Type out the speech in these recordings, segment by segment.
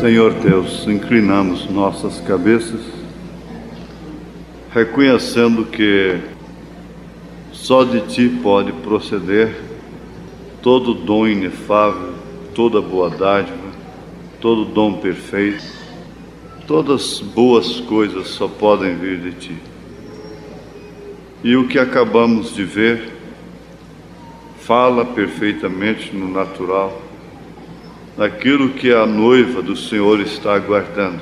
Senhor Deus, inclinamos nossas cabeças, reconhecendo que só de Ti pode proceder todo dom inefável, toda boa dádiva, todo dom perfeito. Todas boas coisas só podem vir de Ti. E o que acabamos de ver fala perfeitamente no natural daquilo que a noiva do Senhor está aguardando,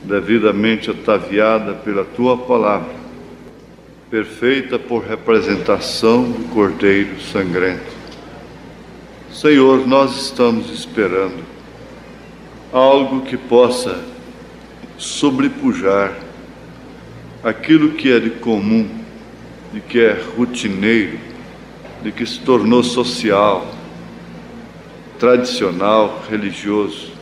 devidamente ataviada pela Tua palavra, perfeita por representação do Cordeiro sangrento. Senhor, nós estamos esperando algo que possa sobrepujar aquilo que é de comum, de que é rotineiro, de que se tornou social, tradicional, religioso,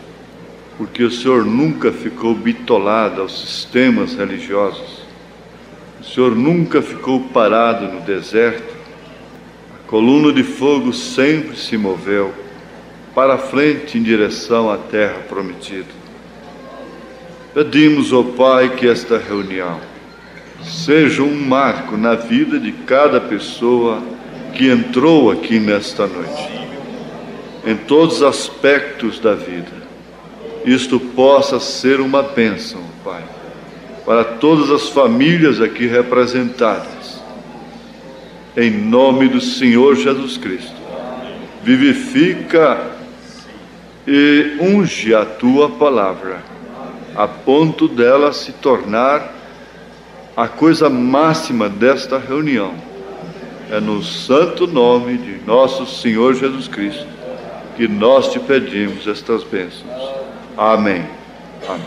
porque o Senhor nunca ficou bitolado aos sistemas religiosos. O Senhor nunca ficou parado no deserto. A coluna de fogo sempre se moveu para frente em direção à terra prometida. Pedimos, ó Pai, que esta reunião seja um marco na vida de cada pessoa que entrou aqui nesta noite, em todos os aspectos da vida. Isto possa ser uma bênção, Pai, para todas as famílias aqui representadas. Em nome do Senhor Jesus Cristo, vivifica e unge a Tua palavra, a ponto dela se tornar a coisa máxima desta reunião. É no santo nome de nosso Senhor Jesus Cristo que nós Te pedimos estas bênçãos. Amém. Amém.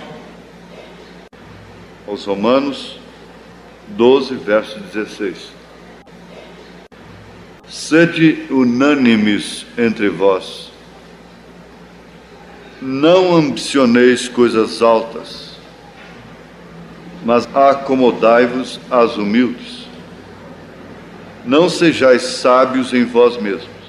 Aos Romanos 12, verso 16. Sede unânimes entre vós. Não ambicioneis coisas altas, mas acomodai-vos às humildes. Não sejais sábios em vós mesmos.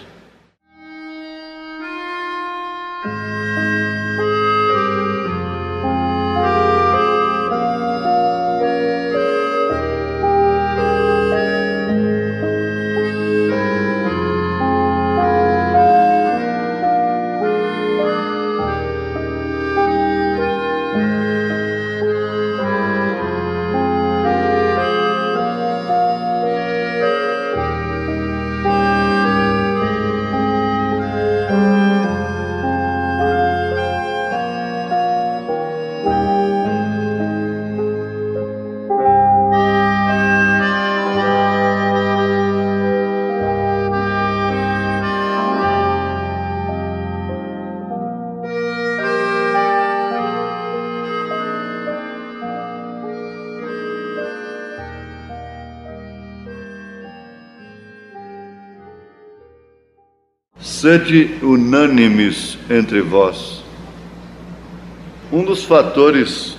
Sede unânimes entre vós. Um dos fatores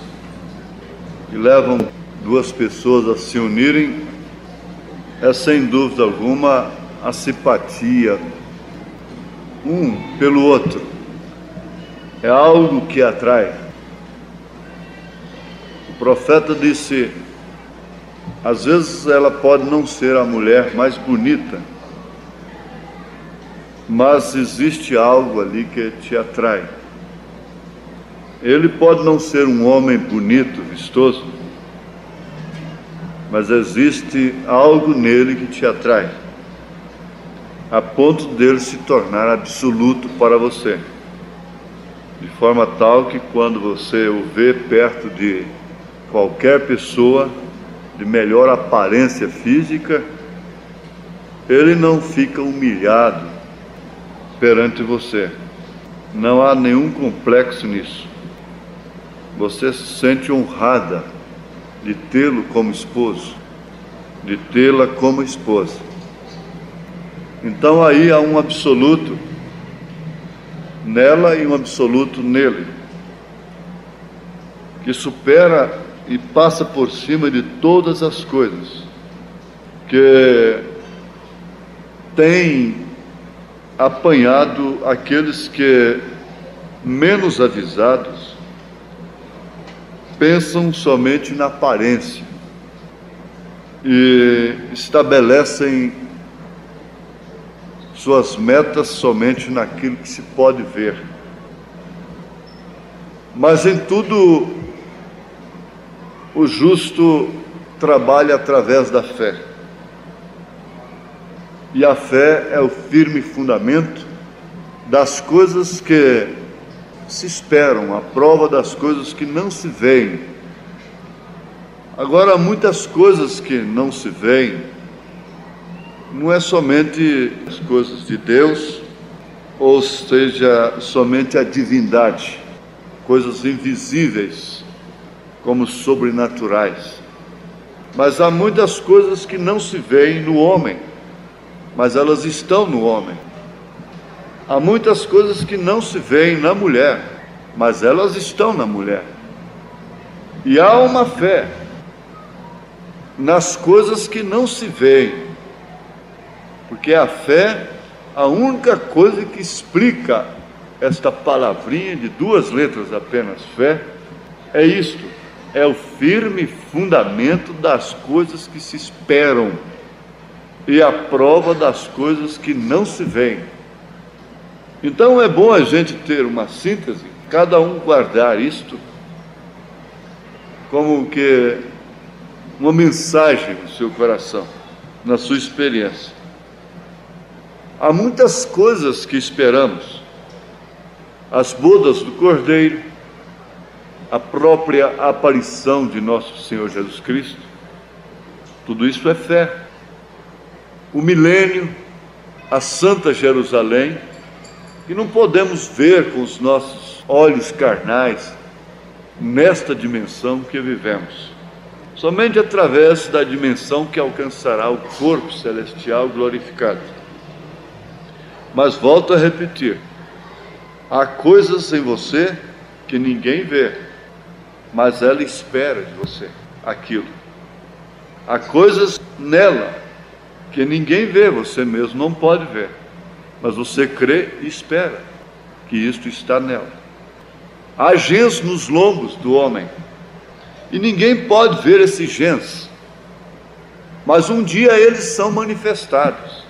que levam duas pessoas a se unirem é, sem dúvida alguma, a simpatia um pelo outro. É algo que atrai. O profeta disse: às vezes ela pode não ser a mulher mais bonita, mas existe algo ali que te atrai. Ele pode não ser um homem bonito, vistoso, mas existe algo nele que te atrai, a ponto dele se tornar absoluto para você, de forma tal que quando você o vê perto de qualquer pessoa de melhor aparência física, ele não fica humilhado perante você. Não há nenhum complexo nisso. Você se sente honrada de tê-lo como esposo, de tê-la como esposa. Então aí há um absoluto nela e um absoluto nele, que supera e passa por cima de todas as coisas, que tem apanhado aqueles que menos avisados pensam somente na aparência e estabelecem suas metas somente naquilo que se pode ver. Mas em tudo, o justo trabalha através da fé. E a fé é o firme fundamento das coisas que se esperam, a prova das coisas que não se veem. Agora, muitas coisas que não se veem, não é somente as coisas de Deus, ou seja, somente a divindade, coisas invisíveis, como sobrenaturais. Mas há muitas coisas que não se veem no homem, mas elas estão no homem. Há muitas coisas que não se veem na mulher, mas elas estão na mulher. E há uma fé nas coisas que não se veem, porque a fé, a única coisa que explica esta palavrinha de 2 letras apenas, fé, é isto: é o firme fundamento das coisas que se esperam e a prova das coisas que não se veem. Então é bom a gente ter uma síntese, cada um guardar isto como que uma mensagem no seu coração, na sua experiência. Há muitas coisas que esperamos: as bodas do Cordeiro, a própria aparição de nosso Senhor Jesus Cristo, tudo isso é fé. O milênio, a Santa Jerusalém, que não podemos ver com os nossos olhos carnais nesta dimensão que vivemos, somente através da dimensão que alcançará o corpo celestial glorificado. Mas volto a repetir, há coisas em você que ninguém vê, mas ela espera de você aquilo. Há coisas nela que ninguém vê, você mesmo não pode ver, mas você crê e espera que isto está nela. Há gens nos lombos do homem, e ninguém pode ver esses gens, mas um dia eles são manifestados,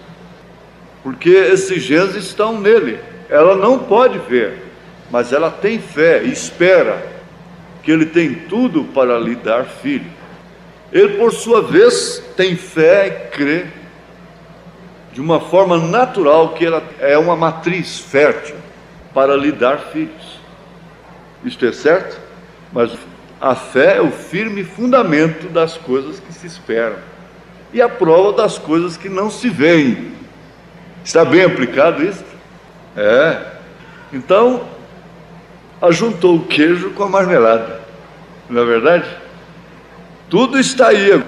porque esses gens estão nele. Ela não pode ver, mas ela tem fé e espera que ele tem tudo para lhe dar filho. Ele, por sua vez, tem fé e crê de uma forma natural que ela é uma matriz fértil para lhe dar filhos. Isto é certo? Mas a fé é o firme fundamento das coisas que se esperam e a prova das coisas que não se veem. Está bem aplicado isso? Então, ajuntou o queijo com a marmelada, não é verdade? Tudo está aí,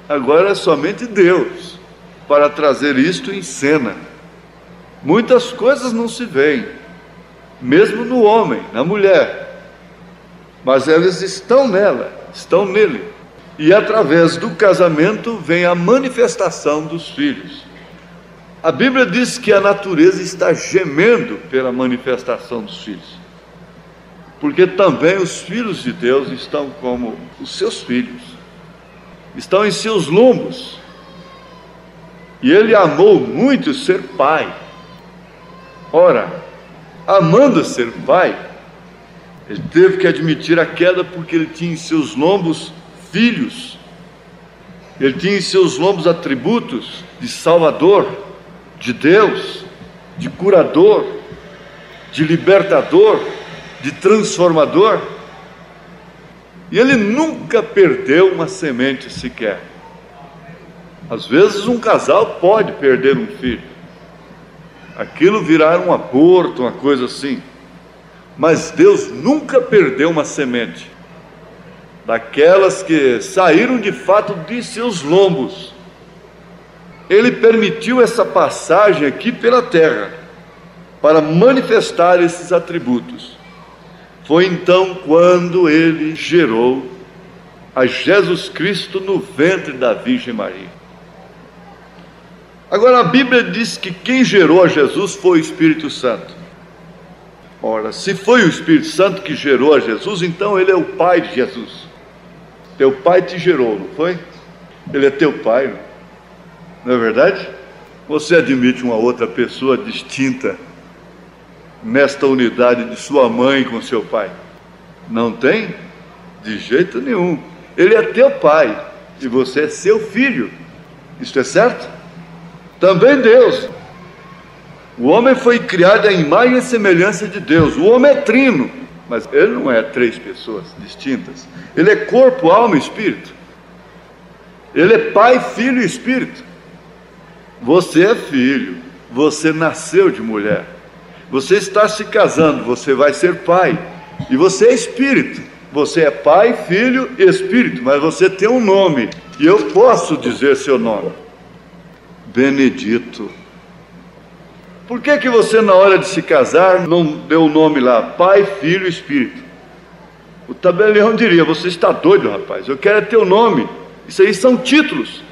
agora é somente Deus para trazer isto em cena. Muitas coisas não se veem, mesmo no homem, na mulher, mas elas estão nela, estão nele. E através do casamento vem a manifestação dos filhos. A Bíblia diz que a natureza está gemendo pela manifestação dos filhos, porque também os filhos de Deus estão como os seus filhos, estão em seus lombos. E ele amou muito ser pai. Ora, amando ser pai, ele teve que admitir a queda, porque ele tinha em seus lombos filhos, ele tinha em seus lombos atributos de Salvador, de Deus, de curador, de libertador, de transformador. E ele nunca perdeu uma semente sequer. Às vezes um casal pode perder um filho, aquilo virar um aborto, uma coisa assim, mas Deus nunca perdeu uma semente, daquelas que saíram de fato de seus lombos. Ele permitiu essa passagem aqui pela terra, para manifestar esses atributos. Foi então quando ele gerou a Jesus Cristo no ventre da Virgem Maria. Agora, a Bíblia diz que quem gerou a Jesus foi o Espírito Santo. Ora, se foi o Espírito Santo que gerou a Jesus, então ele é o pai de Jesus. Teu pai te gerou, não foi? Ele é teu pai, não é verdade? Você admite uma outra pessoa distinta nesta unidade de sua mãe com seu pai? Não tem? De jeito nenhum. Ele é teu pai e você é seu filho. Isto é certo? Também Deus. O homem foi criado à imagem e semelhança de Deus. O homem é trino, mas ele não é três pessoas distintas. Ele é corpo, alma e espírito. Ele é pai, filho e espírito. Você é filho, você nasceu de mulher. Você está se casando, você vai ser pai. E você é espírito. Você é pai, filho e espírito, mas você tem um nome. E eu posso dizer seu nome. Benedito. Por que você na hora de se casar não deu o nome lá, pai, filho e espírito? O tabelião diria, você está doido, rapaz, eu quero é teu nome. Isso aí são títulos.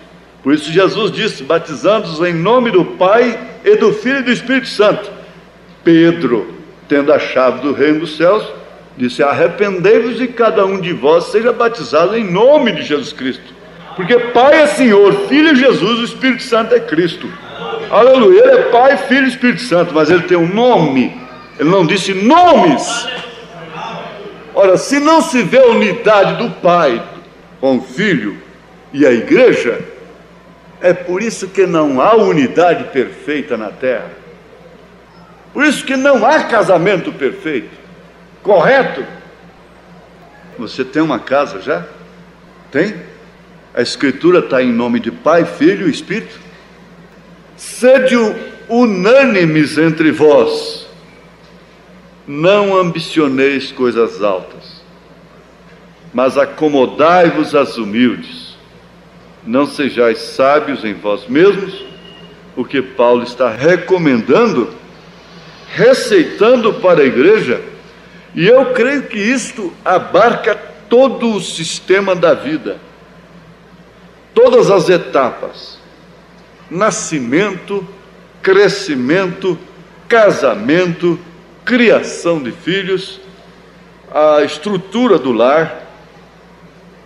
Por isso Jesus disse, batizando-os em nome do Pai e do Filho e do Espírito Santo. Pedro, tendo a chave do reino dos céus, disse, arrependei-vos e cada um de vós seja batizado em nome de Jesus Cristo. Porque Pai é Senhor, Filho é Jesus, o Espírito Santo é Cristo. Aleluia, ele é Pai, Filho e Espírito Santo, mas ele tem um nome. Ele não disse nomes. Ora, se não se vê a unidade do Pai com o Filho e a igreja, é por isso que não há unidade perfeita na terra. Por isso que não há casamento perfeito. Correto? Você tem uma casa já? Tem? A Escritura está em nome de Pai, Filho e Espírito. Sede unânimes entre vós, não ambicioneis coisas altas, mas acomodai-vos às humildes. Não sejais sábios em vós mesmos, o que Paulo está recomendando, receitando para a igreja, e eu creio que isto abarca todo o sistema da vida, todas as etapas: nascimento, crescimento, casamento, criação de filhos, a estrutura do lar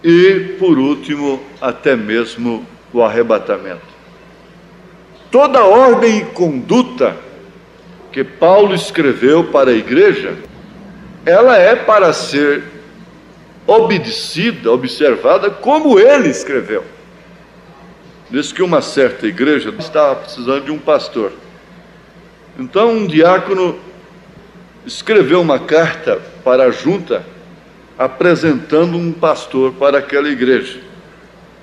e, por último, até mesmo o arrebatamento. Toda a ordem e conduta que Paulo escreveu para a igreja, ela é para ser obedecida, observada como ele escreveu. Diz que uma certa igreja estava precisando de um pastor. Então um diácono escreveu uma carta para a junta, apresentando um pastor para aquela igreja.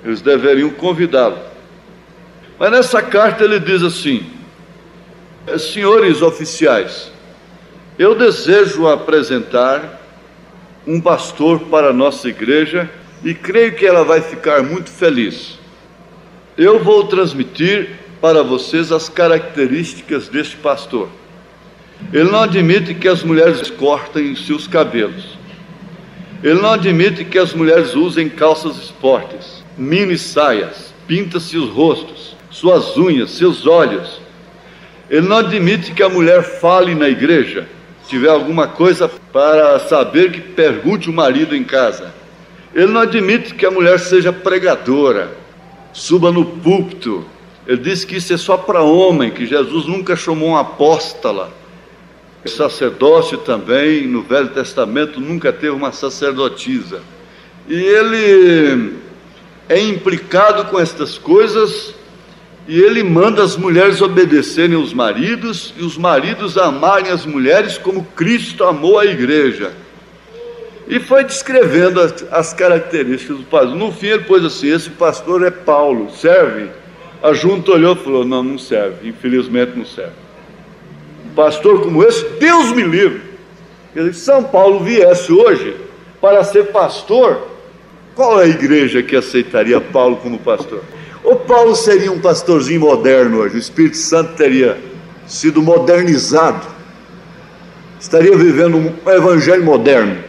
Eles deveriam convidá-lo. Mas nessa carta ele diz assim: senhores oficiais, eu desejo apresentar um pastor para a nossa igreja e creio que ela vai ficar muito feliz. Eu vou transmitir para vocês as características deste pastor. Ele não admite que as mulheres cortem seus cabelos. Ele não admite que as mulheres usem calças esportes, mini saias, pinta-se os rostos, suas unhas, seus olhos. Ele não admite que a mulher fale na igreja. Se tiver alguma coisa para saber, que pergunte o marido em casa. Ele não admite que a mulher seja pregadora, suba no púlpito. Ele diz que isso é só para homem, que Jesus nunca chamou uma apóstola. O sacerdócio também, no Velho Testamento, nunca teve uma sacerdotisa. E ele é implicado com estas coisas, e ele manda as mulheres obedecerem aos maridos, e os maridos amarem as mulheres como Cristo amou a igreja. E foi descrevendo as características do pastor. No fim ele pôs assim: esse pastor é Paulo, serve? A junta olhou e falou: não serve, infelizmente não serve. Um pastor como esse, Deus me livre. Se São Paulo viesse hoje para ser pastor, qual é a igreja que aceitaria Paulo como pastor? Ou Paulo seria um pastorzinho moderno hoje, o Espírito Santo teria sido modernizado, estaria vivendo um evangelho moderno.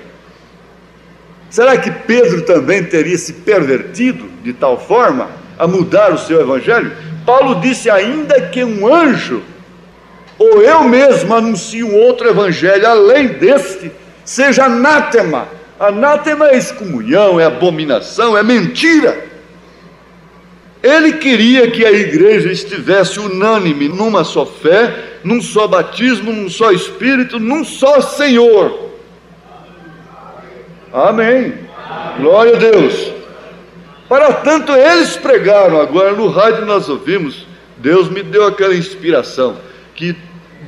Será que Pedro também teria se pervertido de tal forma a mudar o seu evangelho? Paulo disse: ainda que um anjo ou eu mesmo anuncio um outro evangelho além deste, seja anátema. Anátema é excomunhão, é abominação, é mentira. Ele queria que a igreja estivesse unânime numa só fé, num só batismo, num só Espírito, num só Senhor. Amém. Glória a Deus. Para tanto, eles pregaram. Agora no rádio nós ouvimos, Deus me deu aquela inspiração, que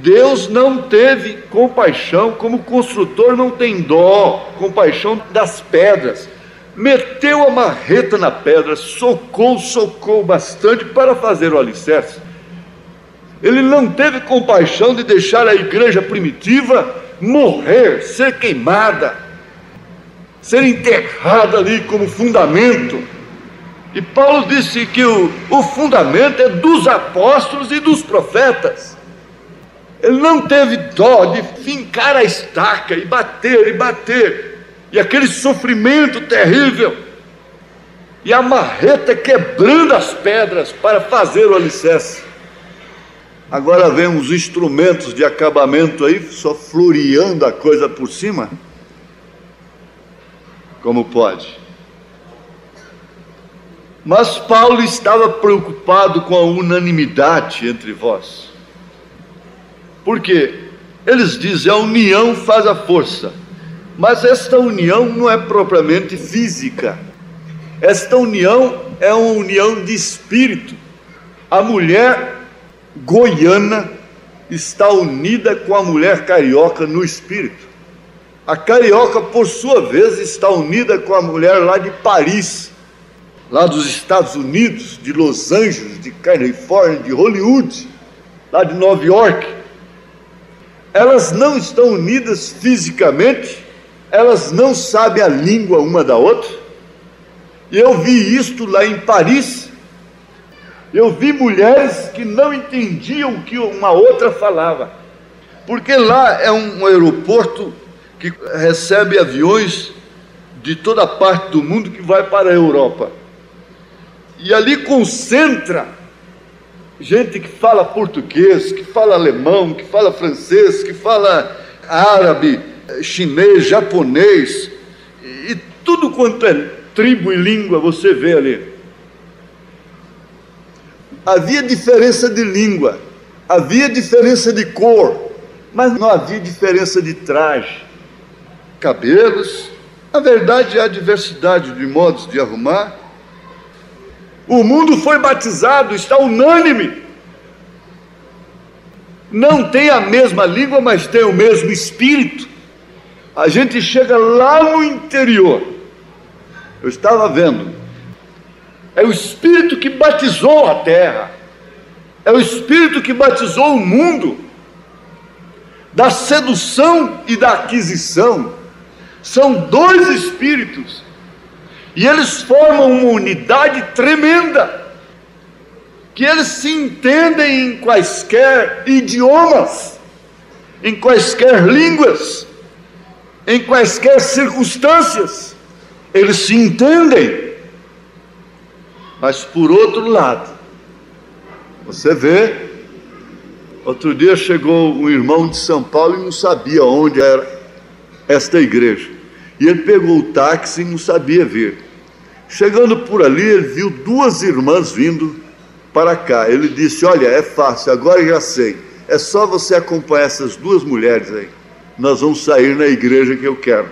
Deus não teve compaixão, como o construtor não tem dó, compaixão das pedras. Meteu a marreta na pedra, socou bastante para fazer o alicerce. Ele não teve compaixão de deixar a igreja primitiva morrer, ser queimada, ser enterrada ali como fundamento. E Paulo disse que o fundamento é dos apóstolos e dos profetas. Ele não teve dó de fincar a estaca e bater, e aquele sofrimento terrível, e a marreta quebrando as pedras para fazer o alicerce. Agora vem uns instrumentos de acabamento aí, só floreando a coisa por cima. Como pode? Mas Paulo estava preocupado com a unanimidade entre vós. Por quê? Eles dizem, a união faz a força. Mas esta união não é propriamente física. Esta união é uma união de espírito. A mulher goiana está unida com a mulher carioca no espírito. A carioca, por sua vez, está unida com a mulher lá de Paris, lá dos Estados Unidos, de Los Angeles, de Califórnia, de Hollywood, lá de Nova York. Elas não estão unidas fisicamente, elas não sabem a língua uma da outra. E eu vi isto lá em Paris. Eu vi mulheres que não entendiam o que uma outra falava, porque lá é um aeroporto que recebe aviões de toda parte do mundo que vai para a Europa, e ali concentra gente que fala português, que fala alemão, que fala francês, que fala árabe, chinês, japonês, e tudo quanto é tribo e língua você vê ali. Havia diferença de língua, havia diferença de cor, mas não havia diferença de traje, cabelos. Na verdade, há diversidade de modos de arrumar. O mundo foi batizado, está unânime. Não tem a mesma língua, mas tem o mesmo espírito. A gente chega lá no interior. Eu estava vendo. É o Espírito que batizou a terra. É o Espírito que batizou o mundo. Da sedução e da aquisição. São dois Espíritos. E eles formam uma unidade tremenda. Que eles se entendem em quaisquer idiomas, em quaisquer línguas, em quaisquer circunstâncias. Eles se entendem. Mas por outro lado, você vê, outro dia chegou um irmão de São Paulo e não sabia onde era esta igreja. E ele pegou o táxi e não sabia vir. Chegando por ali, ele viu duas irmãs vindo para cá. Ele disse, olha, é fácil, agora já sei. É só você acompanhar essas duas mulheres aí. Nós vamos sair na igreja que eu quero.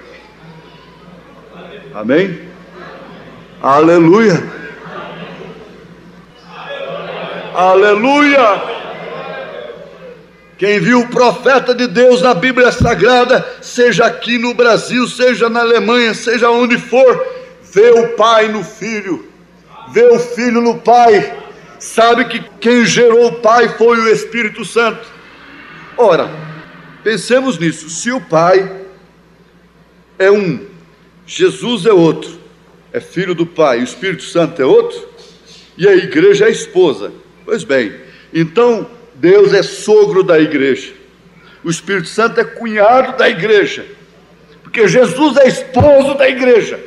Amém? Aleluia! Aleluia! Quem viu o profeta de Deus na Bíblia Sagrada, seja aqui no Brasil, seja na Alemanha, seja onde for, vê o Pai no Filho, vê o Filho no Pai, sabe que quem gerou o Pai foi o Espírito Santo. Ora, pensemos nisso, se o Pai é um, Jesus é outro, é Filho do Pai, o Espírito Santo é outro, e a igreja é a esposa. Pois bem, então Deus é sogro da igreja, o Espírito Santo é cunhado da igreja, porque Jesus é esposo da igreja.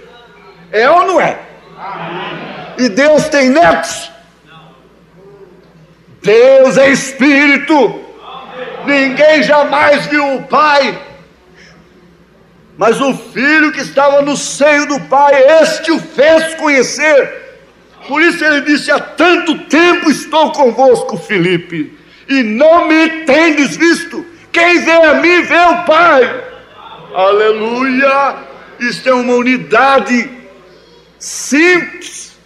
É ou não é? E Deus tem netos? Deus é Espírito. Ninguém jamais viu o Pai, mas o Filho que estava no seio do Pai, este o fez conhecer. Por isso ele disse: há tanto tempo estou convosco, Filipe, e não me tendes visto. Quem vê a mim, vê o Pai. Aleluia! Isto é uma unidade simples,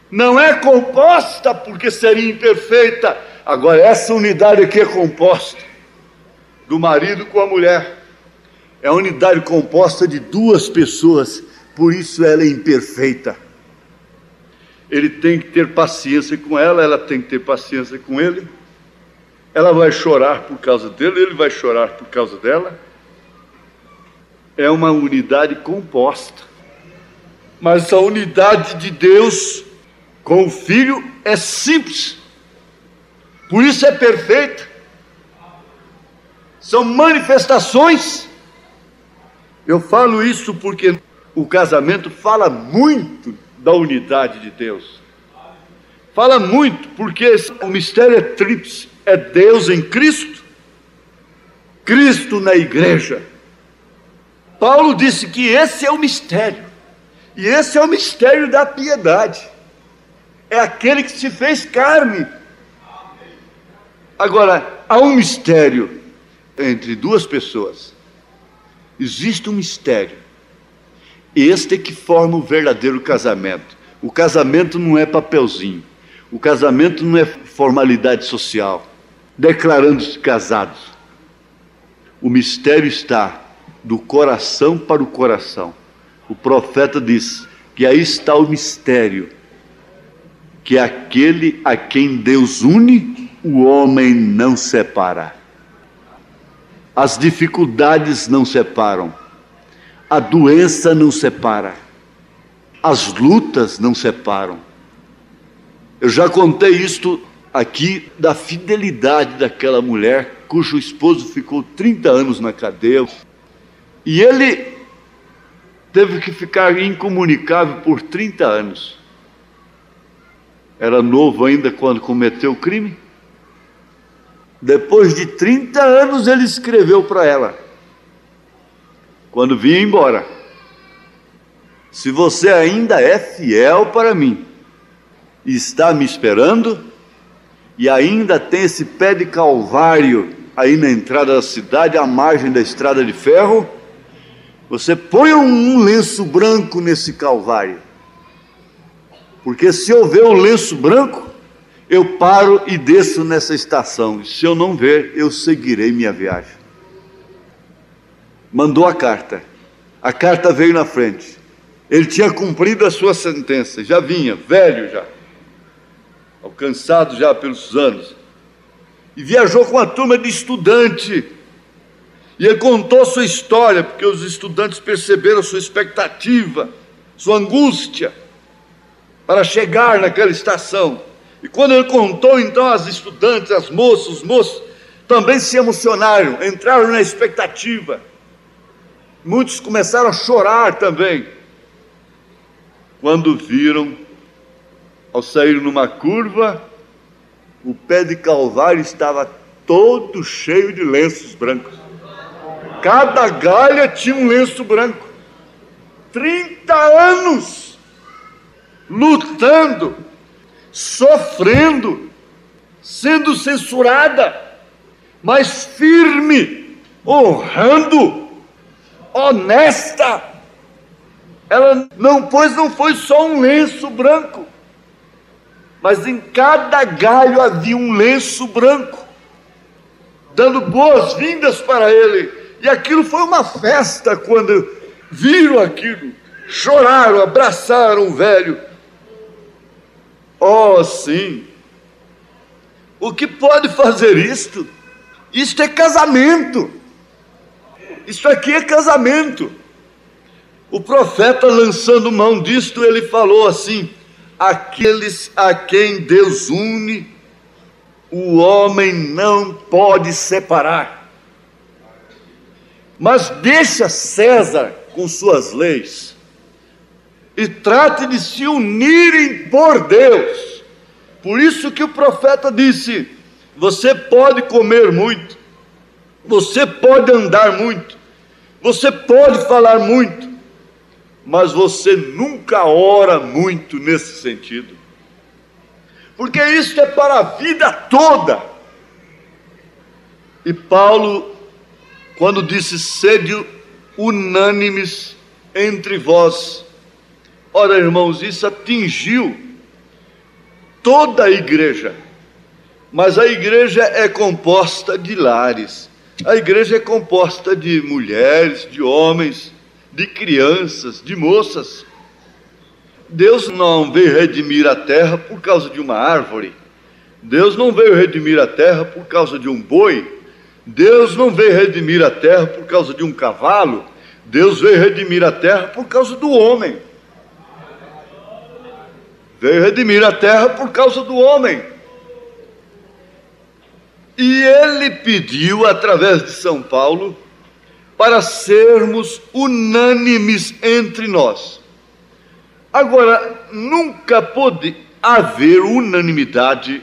não é composta, porque seria imperfeita. Agora, essa unidade aqui é composta do marido com a mulher. É uma unidade composta de duas pessoas, por isso ela é imperfeita. Ele tem que ter paciência com ela, ela tem que ter paciência com ele. Ela vai chorar por causa dele, ele vai chorar por causa dela. É uma unidade composta. Mas a unidade de Deus com o Filho é simples, por isso é perfeita. São manifestações. Eu falo isso porque o casamento fala muito da unidade de Deus. Fala muito, porque o mistério é tríplice: é Deus em Cristo, Cristo na igreja. Paulo disse que esse é o mistério, e esse é o mistério da piedade. É aquele que se fez carne. Agora, há um mistério entre duas pessoas. Existe um mistério. Este é que forma o verdadeiro casamento. O casamento não é papelzinho. O casamento não é formalidade social, declarando-se casados. O mistério está do coração para o coração. O profeta diz que aí está o mistério, que é aquele a quem Deus une, o homem não separa. As dificuldades não separam, a doença não separa, as lutas não separam. Eu já contei isto aqui, da fidelidade daquela mulher cujo esposo ficou 30 anos na cadeia, e ele teve que ficar incomunicável por 30 anos. Era novo ainda quando cometeu o crime. Depois de 30 anos ele escreveu para ela, quando vinha embora: se você ainda é fiel para mim, e está me esperando, e ainda tem esse pé de calvário aí na entrada da cidade, à margem da estrada de ferro, você põe um lenço branco nesse calvário, porque se eu ver o lenço branco, eu paro e desço nessa estação, e se eu não ver, eu seguirei minha viagem. Mandou a carta veio na frente. Ele tinha cumprido a sua sentença, já vinha, velho já, alcançado já pelos anos, e viajou com uma turma de estudante, e ele contou sua história, porque os estudantes perceberam sua expectativa, sua angústia, para chegar naquela estação. E quando ele contou, então, as estudantes, as moças, os moços, também se emocionaram, entraram na expectativa. Muitos começaram a chorar também, quando viram, ao sair numa curva, o pé de calvário estava todo cheio de lenços brancos. Cada galha tinha um lenço branco. 30 anos lutando, sofrendo, sendo censurada, mas firme, honrando, honesta. Ela não foi só um lenço branco, mas em cada galho havia um lenço branco, dando boas-vindas para ele. E aquilo foi uma festa. Quando viram aquilo, choraram, abraçaram o velho. Oh, sim! O que pode fazer isto? Isto é casamento. Isto aqui é casamento. O profeta, lançando mão disto, ele falou assim: aqueles a quem Deus une, o homem não pode separar. Mas deixa César com suas leis e trate de se unirem por Deus. Por isso que o profeta disse: você pode comer muito, Você pode andar muito, você pode falar muito, mas você nunca ora muito nesse sentido. Porque isso é para a vida toda. E Paulo, quando disse sede unânimes entre vós, ora, irmãos, isso atingiu toda a igreja. Mas a igreja é composta de lares. A igreja é composta de mulheres, de homens, de crianças, de moças. Deus não veio redimir a terra por causa de uma árvore. Deus não veio redimir a terra por causa de um boi. Deus não veio redimir a terra por causa de um cavalo. Deus veio redimir a terra por causa do homem. Veio redimir a terra por causa do homem. E ele pediu, através de São Paulo, para sermos unânimes entre nós. Agora, nunca pode haver unanimidade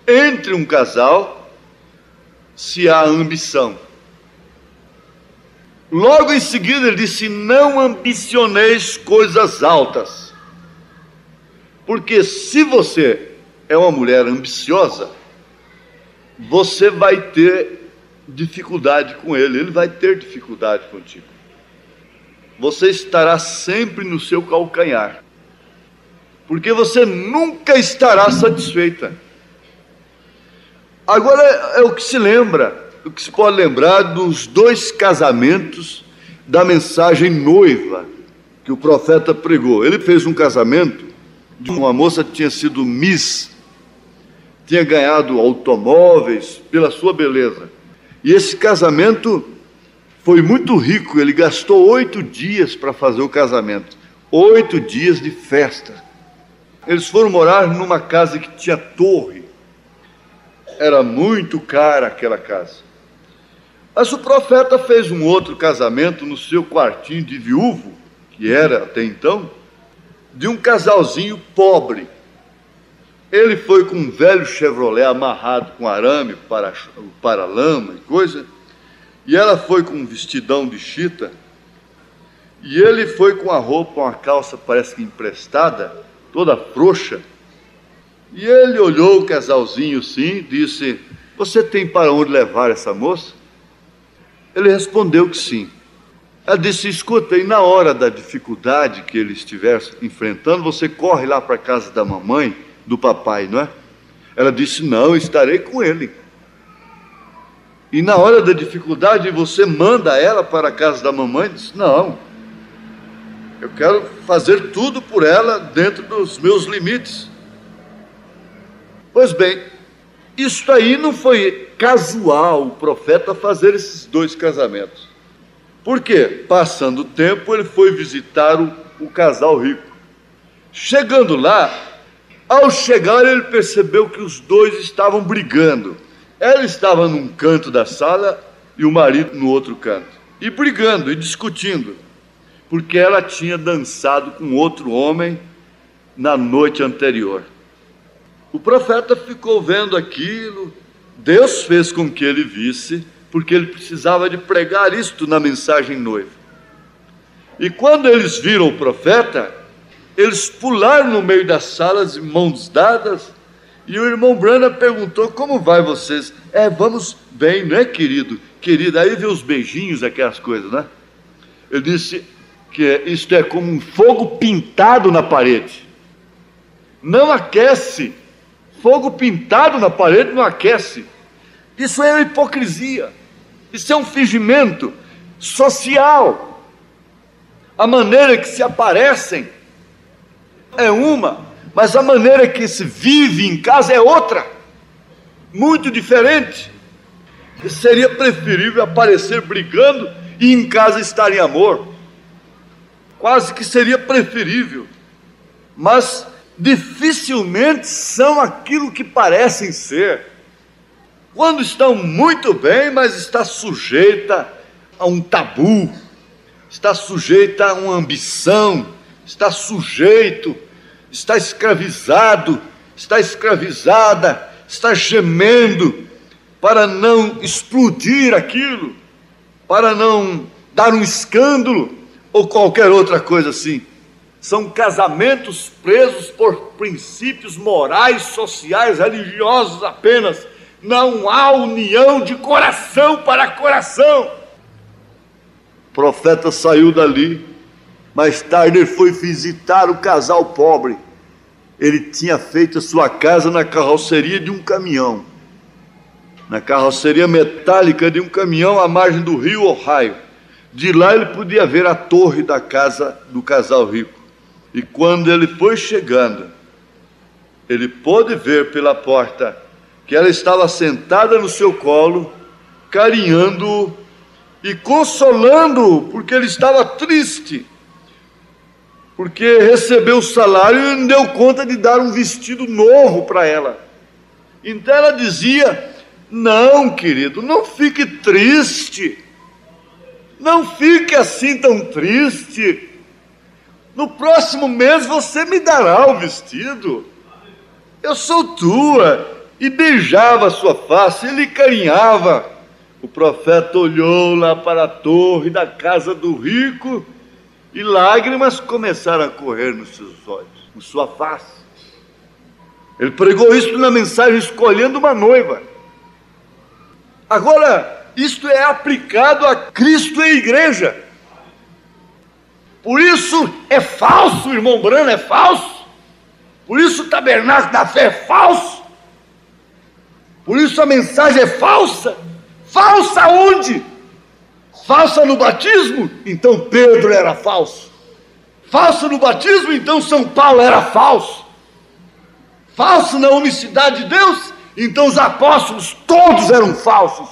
entre um casal se há ambição. Logo em seguida ele disse: não ambicioneis coisas altas. Porque se você é uma mulher ambiciosa, você vai ter dificuldade com ele, ele vai ter dificuldade contigo. Você estará sempre no seu calcanhar, porque você nunca estará satisfeita. Agora é o que se lembra, o que se pode lembrar dos 2 casamentos da mensagem noiva que o profeta pregou. Ele fez um casamento de uma moça que tinha sido Miss, tinha ganhado automóveis pela sua beleza. E esse casamento foi muito rico, ele gastou 8 dias para fazer o casamento. 8 dias de festa. Eles foram morar numa casa que tinha torre. Era muito cara aquela casa. Mas o profeta fez um outro casamento no seu quartinho de viúvo, que era até então, de um casalzinho pobre. Ele foi com um velho Chevrolet amarrado com arame para lama e coisa, e ela foi com um vestidão de chita, e ele foi com a roupa, uma calça parece que emprestada, toda frouxa. E ele olhou o casalzinho assim, disse: você tem para onde levar essa moça? Ele respondeu que sim. Ela disse: escuta, e na hora da dificuldade que ele estiver enfrentando, você corre lá para a casa da mamãe, do papai, não é? Ela disse: não, estarei com ele. E na hora da dificuldade você manda ela para a casa da mamãe? Disse: não, eu quero fazer tudo por ela dentro dos meus limites. Pois bem, isso aí não foi casual o profeta fazer esses 2 casamentos. Por quê? Passando o tempo, ele foi visitar o casal rico. Chegando lá, ao chegar, ele percebeu que os 2 estavam brigando. Ela estava num canto da sala e o marido no outro canto. E brigando e discutindo, porque ela tinha dançado com outro homem na noite anterior. O profeta ficou vendo aquilo. Deus fez com que ele visse, porque ele precisava de pregar isto na mensagem noiva. E quando eles viram o profeta, eles pularam no meio das salas de mãos dadas, e o irmão Branham perguntou: como vai vocês? Vamos bem, não é, querido? Querida, aí vê os beijinhos, aquelas coisas, né? Ele disse que isto é como um fogo pintado na parede. Não aquece. Fogo pintado na parede não aquece. Isso é uma hipocrisia. Isso é um fingimento social. A maneira que se aparecem é uma, mas a maneira que se vive em casa é outra, muito diferente. Seria preferível aparecer brigando e em casa estar em amor. Quase que seria preferível. Mas dificilmente são aquilo que parecem ser. Quando estão muito bem, mas está sujeita a um tabu, está sujeita a uma ambição, está sujeito, está escravizado, está escravizada, está gemendo, para não explodir aquilo, para não dar um escândalo ou qualquer outra coisa assim. São casamentos presos por princípios morais, sociais, religiosos apenas. Não há união de coração para coração. O profeta saiu dali. Mais tarde ele foi visitar o casal pobre. Ele tinha feito a sua casa na carroceria de um caminhão, na carroceria metálica de um caminhão à margem do rio Ohio. De lá ele podia ver a torre da casa do casal rico. E quando ele foi chegando, ele pôde ver pela porta que ela estava sentada no seu colo, carinhando-o e consolando-o, porque ele estava triste, porque recebeu o salário e não deu conta de dar um vestido novo para ela. Então ela dizia: não, querido, não fique triste, não fique assim tão triste. No próximo mês você me dará o vestido. Eu sou tua. E beijava a sua face, ele carinhava. O profeta olhou lá para a torre da casa do rico e lágrimas começaram a correr nos seus olhos, em sua face. Ele pregou isso na mensagem Escolhendo uma Noiva. Agora, isto é aplicado a Cristo e a igreja. Por isso é falso, irmão Brano, é falso. Por isso o tabernáculo da fé é falso. Por isso a mensagem é falsa. Falsa onde? Falsa no batismo? Então Pedro era falso. Falso no batismo? Então São Paulo era falso. Falso na unicidade de Deus? Então os apóstolos todos eram falsos.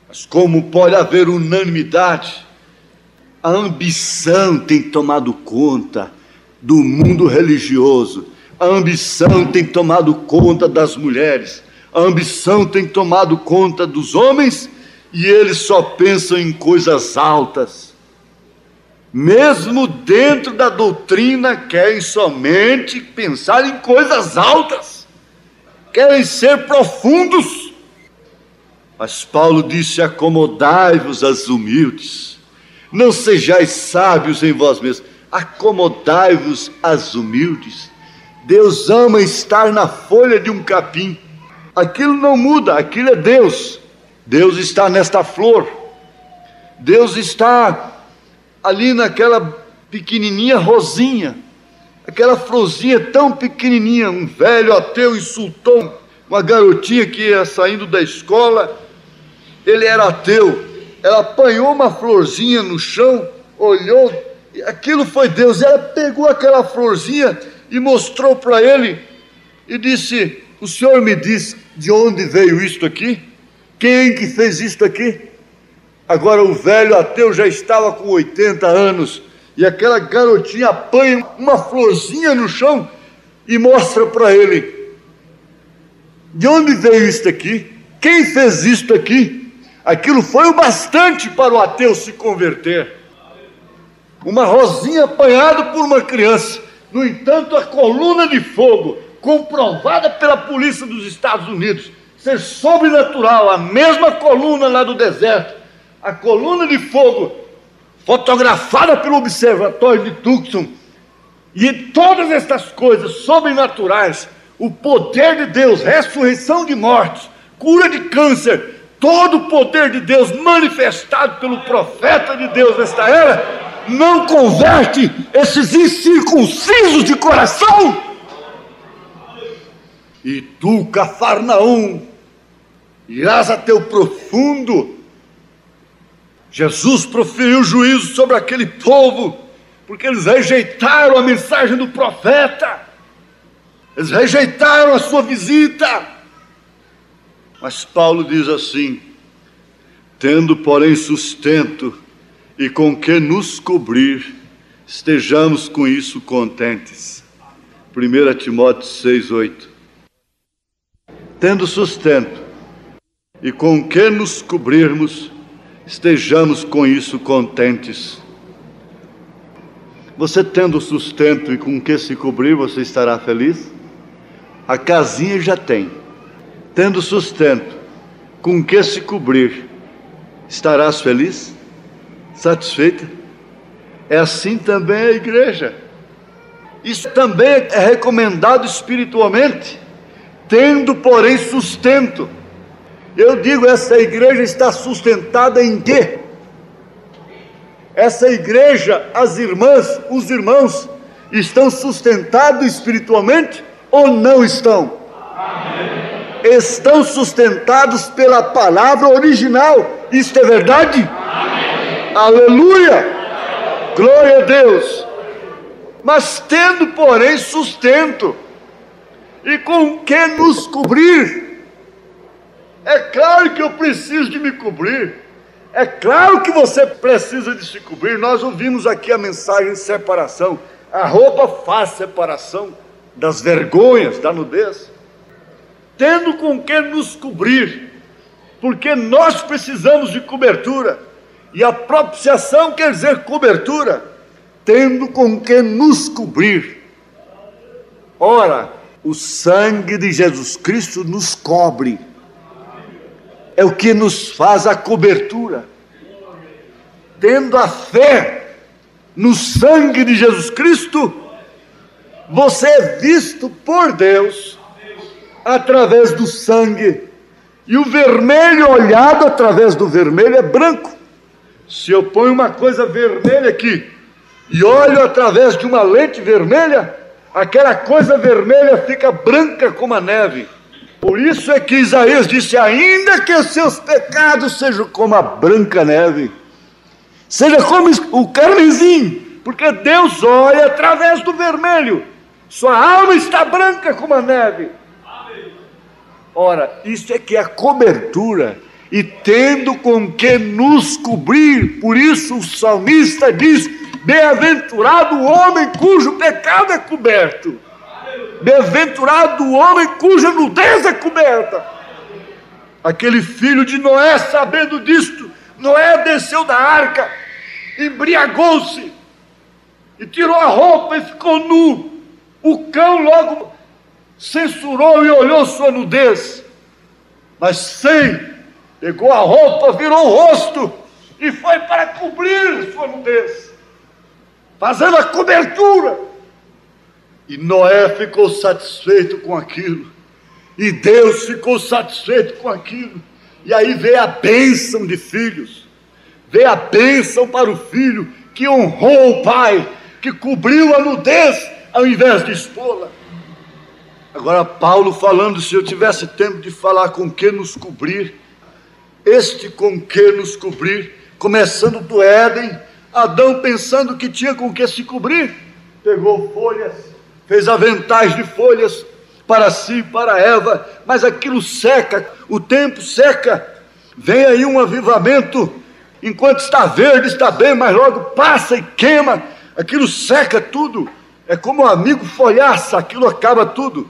Mas como pode haver unanimidade? A ambição tem tomado conta do mundo religioso. A ambição tem tomado conta das mulheres. A ambição tem tomado conta dos homens e eles só pensam em coisas altas. Mesmo dentro da doutrina, querem somente pensar em coisas altas. Querem ser profundos. Mas Paulo disse: acomodai-vos aos humildes. Não sejais sábios em vós mesmos, acomodai-vos aos humildes. Deus ama estar na folha de um capim. Aquilo não muda, aquilo é Deus. Deus está nesta flor. Deus está ali naquela pequenininha rosinha, aquela florzinha tão pequenininha. Um velho ateu insultou uma garotinha que ia saindo da escola. Ele era ateu. Ela apanhou uma florzinha no chão, olhou, e aquilo foi Deus. Ela pegou aquela florzinha e mostrou para ele e disse: o senhor me diz de onde veio isto aqui? Quem que fez isto aqui? Agora o velho ateu já estava com 80 anos e aquela garotinha apanha uma florzinha no chão e mostra para ele: de onde veio isto aqui? Quem fez isto aqui? Aquilo foi o bastante para o ateu se converter. Uma rosinha apanhada por uma criança. No entanto, a coluna de fogo, comprovada pela polícia dos Estados Unidos ser sobrenatural, a mesma coluna lá do deserto, a coluna de fogo, fotografada pelo observatório de Tucson, e todas estas coisas sobrenaturais, o poder de Deus, ressurreição de mortos, cura de câncer, todo o poder de Deus manifestado pelo profeta de Deus nesta era, não converte esses incircuncisos de coração. E tu, Cafarnaum, irás até o profundo. Jesus proferiu juízo sobre aquele povo, porque eles rejeitaram a mensagem do profeta, eles rejeitaram a sua visita. Mas Paulo diz assim: tendo, porém, sustento e com que nos cobrir, estejamos com isso contentes. 1 Timóteo 6:8. Tendo sustento e com que nos cobrirmos, estejamos com isso contentes. Você tendo sustento e com que se cobrir, você estará feliz? A casinha já tem. Tendo sustento com que se cobrir, estarás feliz? Satisfeita? É assim também a igreja. Isso também é recomendado espiritualmente, tendo, porém, sustento. Eu digo, essa igreja está sustentada em quê? Essa igreja, as irmãs, os irmãos, estão sustentados espiritualmente ou não estão? Amém. Estão sustentados pela palavra original. Isto é verdade? Amém. Aleluia! Glória a Deus! Mas tendo, porém, sustento, e com que nos cobrir? É claro que eu preciso de me cobrir. É claro que você precisa de se cobrir. Nós ouvimos aqui a mensagem de separação. A roupa faz separação das vergonhas, da nudez. Tendo com que nos cobrir, porque nós precisamos de cobertura. E a propiciação quer dizer cobertura. Tendo com que nos cobrir. Ora, o sangue de Jesus Cristo nos cobre. É o que nos faz a cobertura. Tendo a fé no sangue de Jesus Cristo, você é visto por Deus através do sangue. E o vermelho olhado através do vermelho é branco. Se eu ponho uma coisa vermelha aqui e olho através de uma lente vermelha, aquela coisa vermelha fica branca como a neve. Por isso é que Isaías disse: ainda que os seus pecados sejam como a branca neve, seja como o carmesim, porque Deus olha através do vermelho. Sua alma está branca como a neve. Ora, isso é que é a cobertura. E tendo com que nos cobrir, por isso o salmista diz: bem-aventurado o homem cujo pecado é coberto. Bem-aventurado o homem cuja nudez é coberta. Aquele filho de Noé, sabendo disto, Noé desceu da arca, embriagou-se e tirou a roupa e ficou nu. O cão logo censurou e olhou sua nudez, mas Sem pegou a roupa, virou o rosto e foi para cobrir sua nudez, fazendo a cobertura. E Noé ficou satisfeito com aquilo, e Deus ficou satisfeito com aquilo. E aí veio a bênção de filhos, veio a bênção para o filho que honrou o pai, que cobriu a nudez ao invés de expô-la. Agora Paulo falando, se eu tivesse tempo de falar com que nos cobrir, este com que nos cobrir, começando do Éden, Adão pensando que tinha com que se cobrir, pegou folhas, fez aventais de folhas para si e para Eva, mas aquilo seca, o tempo seca, vem aí um avivamento, enquanto está verde está bem, mas logo passa e queima, aquilo seca tudo, é como um amigo folhaça, aquilo acaba tudo.